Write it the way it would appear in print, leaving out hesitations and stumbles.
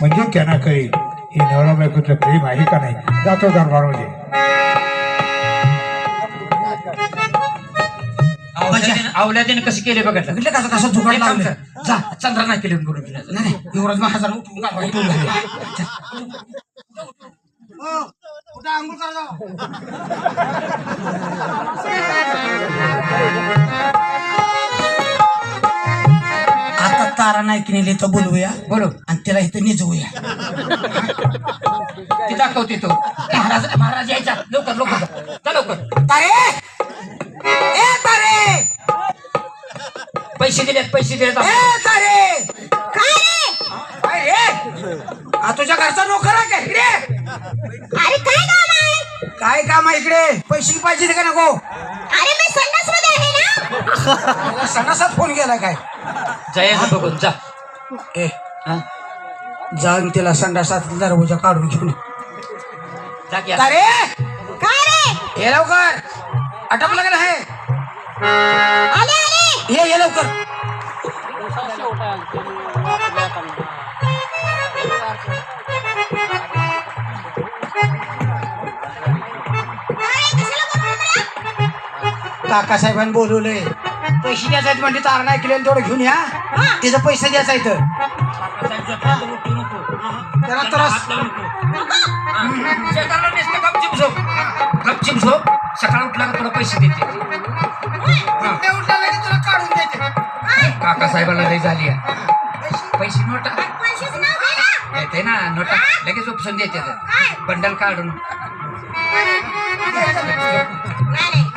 म्हणजे त्यांना कळेल हे नवरा बायकोचं प्रेम आहे का नाही. जातो दरबारमध्ये. आवल्याने कसे केले बघितलं म्हटलं कसं कसं जुगाड लावलं. जा चंद्र नाही केले करून दिलं. नाही युवराज महाराज उठून घालवा. आता तारा नायकीने तर बोलवूया. बोलो आणि त्याला इथं निजवूया. ती दाखवते तो महाराज महाराज यायचा लवकर लवकर जा लवकर. तारे ए तारे पैसे दिलेत ए तारे काय रे तुझ्या घरचा नोकर आहे का इकडे. अरे काय काम आहे? काय काम आहे इकडे. पैसे पाहिजे का नको. अरे मी संडास मध्ये आहे ना. सणासात फोन केला काय. जायचं बघून जा. ए हा? जाऊन त्याला संडासात दरवाजा काढून घेऊन ये. जा की. तारे काय रे? ये लवकर आटपलं का नाही. आले आले. ये लवकर. काकासाहेबांनी बोलवलंय. पैसे द्यायचे आहेत म्हणजे तार नाही केले तेवढं घेऊन या. तिचं पैसे द्यायचा इथं. त्याला त्रास गपचिप झोप सकाळ उठला का तुला पैसे देते. तुला काढून द्यायचे. काका साहेबांना लई झाली आहे. पैसे नोटा पैसेच नाव घे ना. येते ना नोटा लगेच उपसून देते बंडल काढून. नाही नाही.